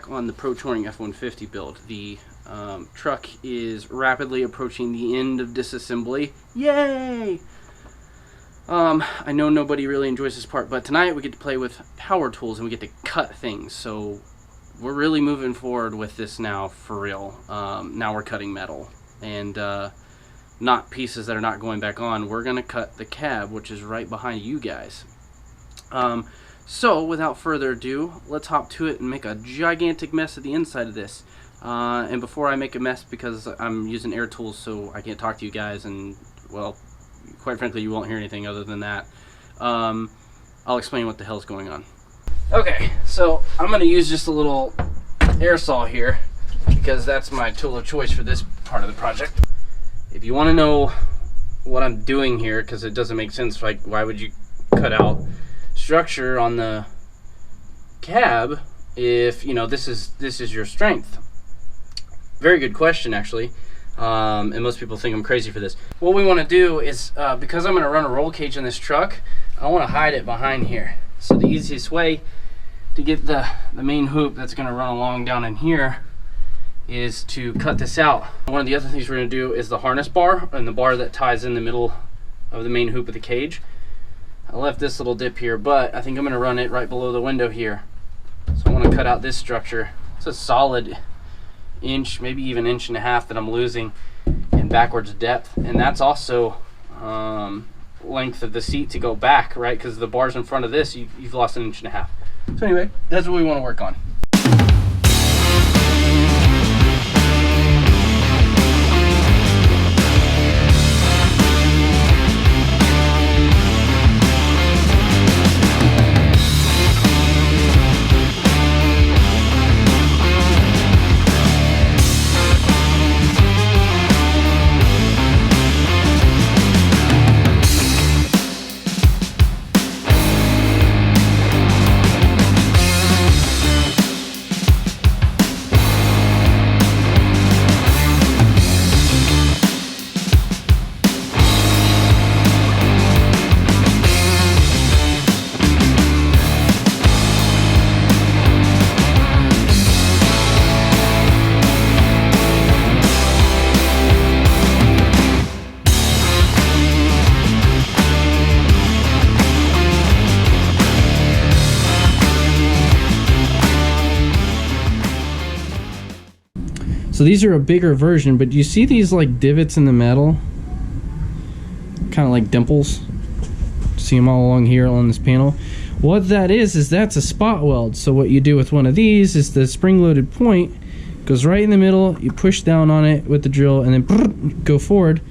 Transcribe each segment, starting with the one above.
back on the Pro Touring F150 build. The truck is rapidly approaching the end of disassembly. Yay! I know nobody really enjoys this part, but tonight we get to play with power tools and we get to cut things. So we're really moving forward with this now, for real. Now we're cutting metal, and not pieces that are not going back on. We're gonna cut the cab, which is right behind you guys. So without further ado, let's hop to it and make a gigantic mess of the inside of this. And before I make a mess, because I'm using air tools so I can't talk to you guys, and well, quite frankly you won't hear anything other than that, I'll explain what the hell's going on. Okay, so I'm going to use just a little air saw here because that's my tool of choice for this part of the project. If you want to know what I'm doing here, because it doesn't make sense, like why would you cut out structure on the cab if you know this is your strength? Very good question, actually. And most people think I'm crazy for this. What we want to do is, because I'm going to run a roll cage in this truck, I want to hide it behind here. So the easiest way to get the main hoop that's going to run along down in here is to cut this out. One of the other things we're going to do is the harness bar, and the bar that ties in the middle of the main hoop of the cage. I left this little dip here, but I think I'm going to run it right below the window here. So I want to cut out this structure. It's a solid inch, maybe even inch and a half that I'm losing in backwards depth, and that's also length of the seat to go back, right? Because the bars in front of this, you've lost an inch and a half. So anyway, that's what we want to work on. So these are a bigger version, but you see these like divots in the metal? Kind of like dimples. See them all along here on this panel? What that is that's a spot weld. So what you do with one of these is the spring-loaded point goes right in the middle, you push down on it with the drill, and then go forward.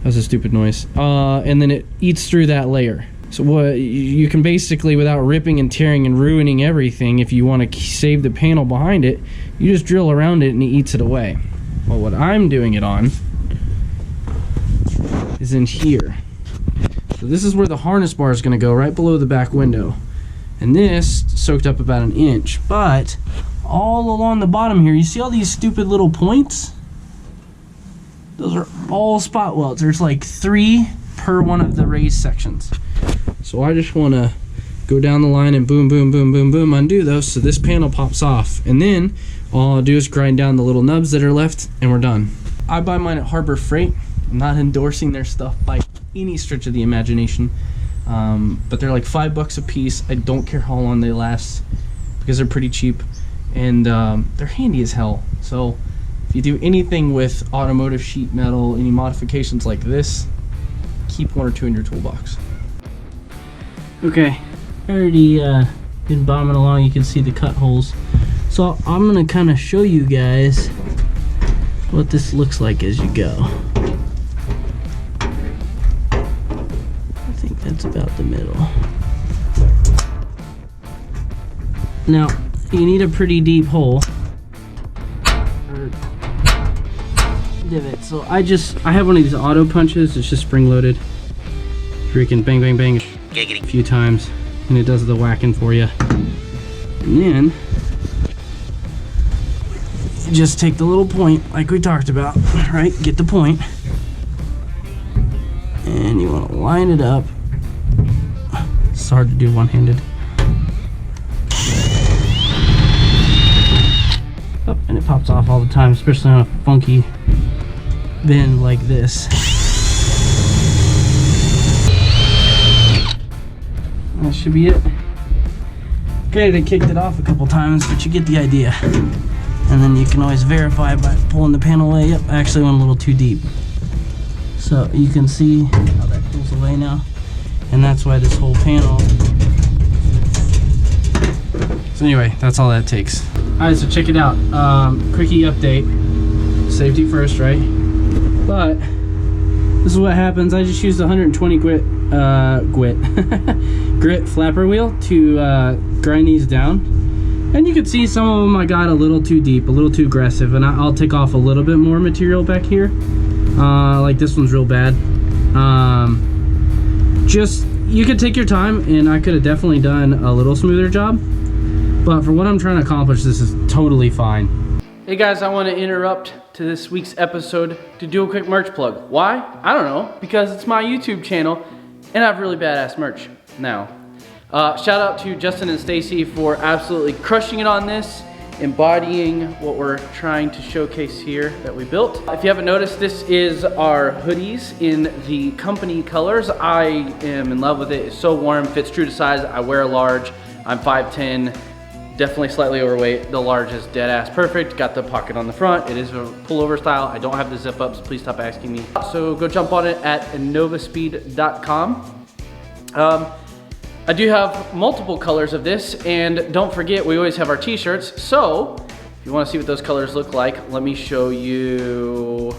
That was a stupid noise. And then it eats through that layer. So what you can basically, without ripping and tearing and ruining everything, if you want to save the panel behind it, you just drill around it and it eats it away. Well, what I'm doing it on is in here. So this is where the harness bar is going to go, right below the back window. And this soaked up about an inch. But all along the bottom here, you see all these stupid little points? Those are all spot welds. There's like 3 per one of the raised sections. So I just want to go down the line and boom, boom, boom, boom, boom, undo those so this panel pops off. And then all I'll do is grind down the little nubs that are left and we're done. I buy mine at Harbor Freight. I'm not endorsing their stuff by any stretch of the imagination. But they're like $5 a piece. I don't care how long they last because they're pretty cheap. And they're handy as hell. So if you do anything with automotive sheet metal, any modifications like this, keep 1 or 2 in your toolbox. Okay, already been bombing along. You can see the cut holes. So I'm gonna kind of show you guys what this looks like as you go. I think that's about the middle. Now, you need a pretty deep hole or divot. So I have one of these auto punches. It's just spring loaded. Freaking bang, bang, bang. A few times and it does the whacking for you. And then you just take the little point like we talked about, right? Get the point and you want to line it up. It's hard to do one-handed. and it pops off all the time, especially on a funky bend like this. That should be it. Okay, they kicked it off a couple times, but you get the idea. And then you can always verify by pulling the panel away. Yep, I actually went a little too deep. So you can see how that pulls away now. And that's why this whole panel. So anyway, that's all that takes. Alright, so check it out. Quickie update. Safety first, right? But this is what happens. I just used 120 grit flapper wheel to grind these down. And you can see some of them I got a little too deep, a little too aggressive, and I'll take off a little bit more material back here. Like this one's real bad. Just, you could take your time, and I could have definitely done a little smoother job. But for what I'm trying to accomplish, this is totally fine. Hey guys, I want to interrupt to this week's episode to do a quick merch plug. Why? I don't know, because it's my YouTube channel, and I have really badass merch now. Shout out to Justin and Stacy for absolutely crushing it on this, embodying what we're trying to showcase here that we built. If you haven't noticed, this is our hoodies in the company colors. I am in love with it. It's so warm, fits true to size. I wear a large. I'm 5'10", definitely slightly overweight. The large is dead ass perfect. Got the pocket on the front. It is a pullover style. I don't have the zip ups. Please stop asking me. So go jump on it at Innovaspeed.com. I do have multiple colors of this, and don't forget, we always have our t-shirts. So if you want to see what those colors look like, let me show you.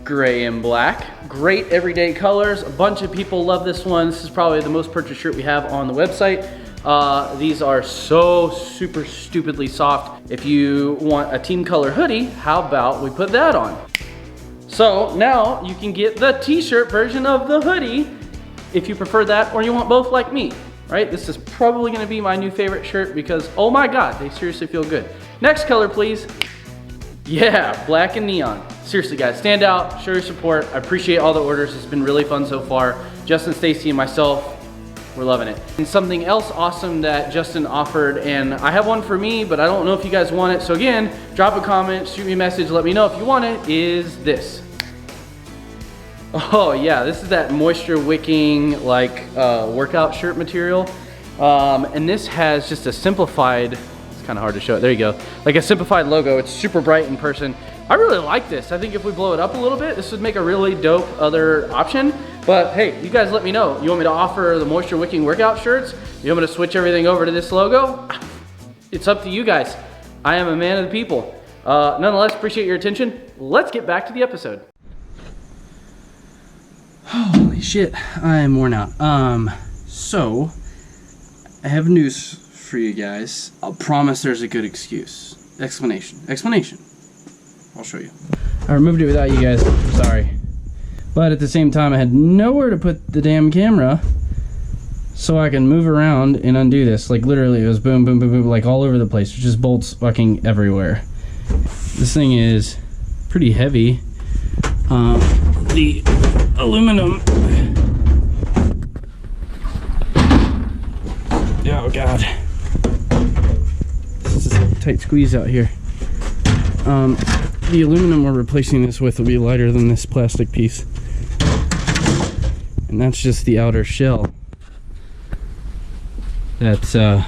Gray and black. Great everyday colors. A bunch of people love this one. This is probably the most purchased shirt we have on the website. These are so super stupidly soft. If you want a team color hoodie, how about we put that on? So now you can get the t-shirt version of the hoodie if you prefer that, or you want both like me, right? This is probably gonna be my new favorite shirt because, oh my God, they seriously feel good. Next color, please. Yeah, black and neon. Seriously guys, stand out, show your support. I appreciate all the orders. It's been really fun so far. Justin, Stacy, and myself, we're loving it. And something else awesome that Justin offered, and I have one for me, but I don't know if you guys want it. So again, drop a comment, shoot me a message, let me know if you want it, is this. Oh yeah, this is that moisture wicking like workout shirt material. And this has just a simplified, it's kind of hard to show it, there you go. Like a simplified logo, it's super bright in person. I really like this. I think if we blow it up a little bit, this would make a really dope other option. But hey, you guys let me know. You want me to offer the moisture wicking workout shirts? You want me to switch everything over to this logo? It's up to you guys. I am a man of the people. Nonetheless, appreciate your attention. Let's get back to the episode. Holy shit, I am worn out. So I have news for you guys. I'll promise there's a good excuse. Explanation. I'll show you. I removed it without you guys, sorry. But at the same time, I had nowhere to put the damn camera so I can move around and undo this. Like literally, it was boom, boom, boom, boom, like all over the place. There's just bolts fucking everywhere. This thing is pretty heavy. The aluminum. Oh God. This is a tight squeeze out here. The aluminum we're replacing this with will be lighter than this plastic piece. And that's just the outer shell that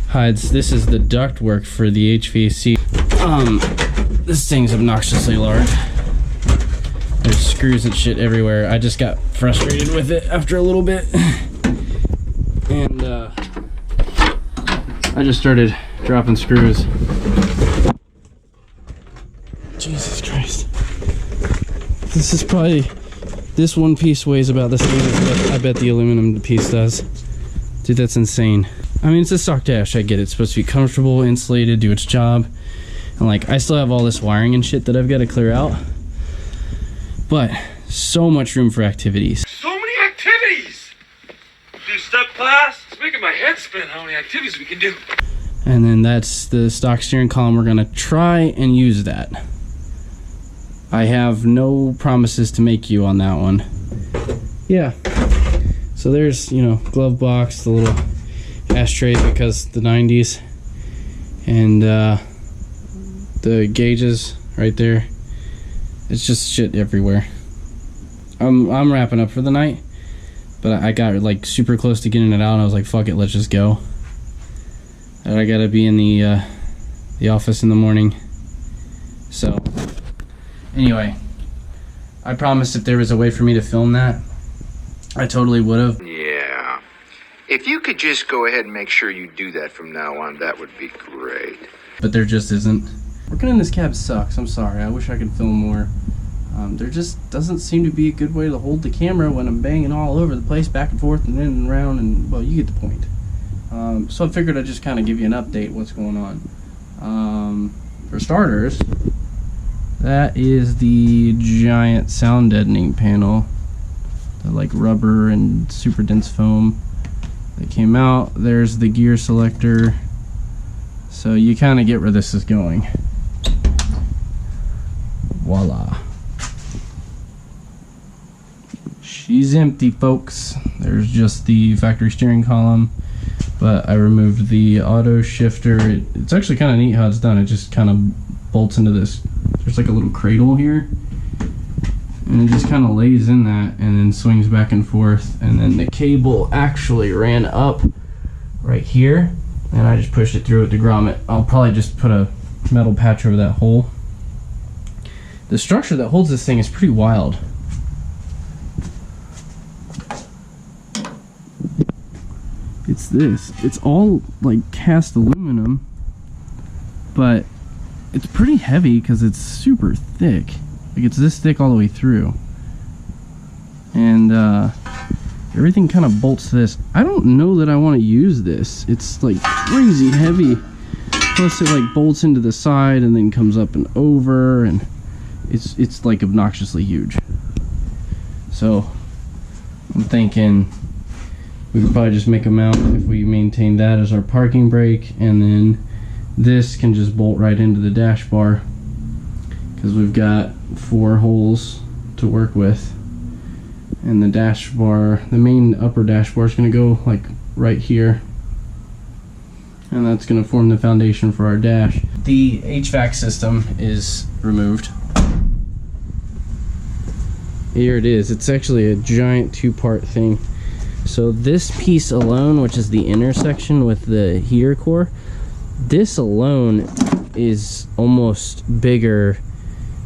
hides. This is the ductwork for the HVAC. This thing's obnoxiously large. There's screws and shit everywhere. I just got frustrated with it after a little bit. And I just started dropping screws. Jesus Christ. This is probably, this one piece weighs about the same as I bet the aluminum piece does. Dude, that's insane. I mean, it's a stock dash, I get it. It's supposed to be comfortable, insulated, do its job. And like, I still have all this wiring and shit that I've got to clear out. But so much room for activities. So many activities! Do step class. It's making my head spin how many activities we can do. And then that's the stock steering column. We're gonna try and use that. I have no promises to make you on that one. Yeah. So there's, you know, glove box, the little ashtray because the 90s. And the gauges right there. It's just shit everywhere. I'm wrapping up for the night, but I got like super close to getting it out and I was like, fuck it, let's just go. And I gotta be in the office in the morning. So anyway, I promised if there was a way for me to film that, I totally would have. Yeah. If you could just go ahead and make sure you do that from now on, that would be great. But there just isn't. Working in this cab sucks. I'm sorry. I wish I could film more. There just doesn't seem to be a good way to hold the camera when I'm banging all over the place, back and forth and in and around, and well, you get the point. So I figured I'd just kind of give you an update what's going on. For starters, that is the giant sound deadening panel, the like rubber and super dense foam that came out. There's the gear selector, so you kind of get where this is going. Voila. She's empty, folks. There's just the factory steering column, but I removed the auto shifter. It's actually kind of neat how it's done. It just kind of bolts into this. There's like a little cradle here, and it just kind of lays in that and then swings back and forth, and then the cable actually ran up right here, and I just pushed it through with the grommet. I'll probably just put a metal patch over that hole. The structure that holds this thing is pretty wild. It's this. It's all like cast aluminum, but it's pretty heavy because it's super thick. Like it's this thick all the way through. And everything kind of bolts to this. I don't know that I want to use this. It's like crazy heavy. Plus it like bolts into the side and then comes up and over, and it's like obnoxiously huge. So I'm thinking we could probably just make a mount if we maintain that as our parking brake, and then this can just bolt right into the dash bar because we've got 4 holes to work with. And the dash bar, the main upper dash bar, is going to go like right here, and that's going to form the foundation for our dash. The HVAC system is removed. Here it is. It's actually a giant 2-part thing. So this piece alone, which is the intersection with the heater core, this alone is almost bigger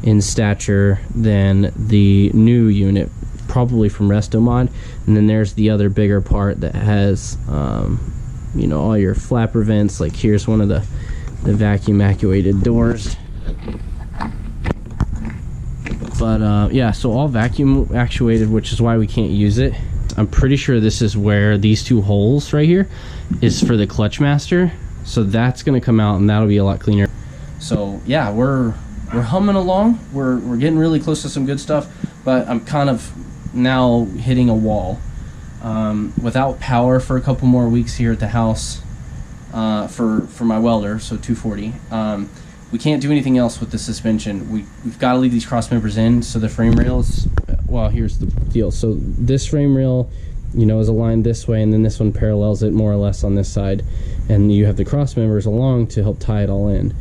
in stature than the new unit, probably from Restomod. And then there's the other bigger part that has you know, all your flapper vents. Like here's one of the vacuum actuated doors. But yeah, so all vacuum actuated, which is why we can't use it. I'm pretty sure this is where these 2 holes right here is for the clutch master. So that's gonna come out and that'll be a lot cleaner. So yeah, we're humming along. We're getting really close to some good stuff, but I'm kind of now hitting a wall. Without power for a couple more weeks here at the house for my welder, so 240. We can't do anything else with the suspension. We've got to leave these cross members in, so the frame rails, well, here's the deal. So this frame rail, you know, is aligned this way, and then this one parallels it more or less on this side, and you have the cross members along to help tie it all in.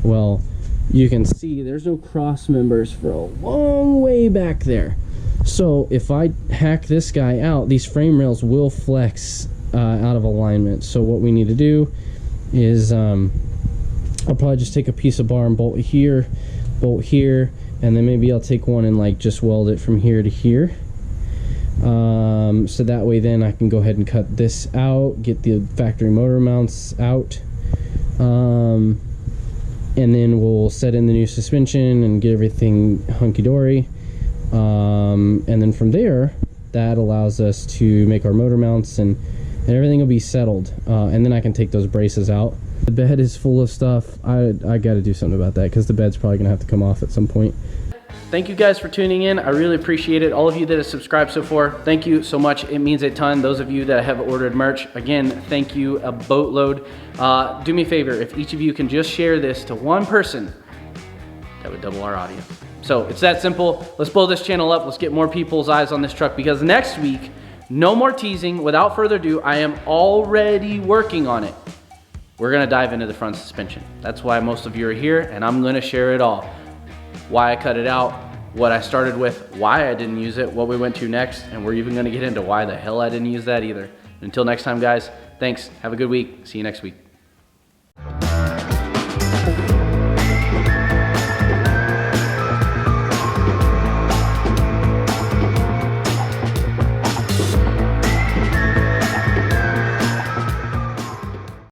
Well, you can see there's no cross members for a long way back there. So if I hack this guy out, these frame rails will flex out of alignment. So what we need to do is I'll probably just take a piece of bar and bolt here, and then maybe I'll take one and like just weld it from here to here. So that way then I can go ahead and cut this out, get the factory motor mounts out, and then we'll set in the new suspension and get everything hunky-dory. And then from there, that allows us to make our motor mounts, and everything will be settled. And then I can take those braces out. The bed is full of stuff. I got to do something about that because the bed's probably gonna have to come off at some point. Thank you guys for tuning in. I really appreciate it. All of you that have subscribed so far, thank you so much. It means a ton. Those of you that have ordered merch, again, thank you a boatload. Do me a favor, if each of you can just share this to one person, that would double our audience. So it's that simple. Let's blow this channel up. Let's get more people's eyes on this truck, because next week, no more teasing. Without further ado, I am already working on it. we're gonna dive into the front suspension. That's why most of you are here, and I'm gonna share it all. Why I cut it out, what I started with, why I didn't use it, what we went to next, and we're even gonna get into why the hell I didn't use that either. Until next time, guys, thanks, have a good week, see you next week.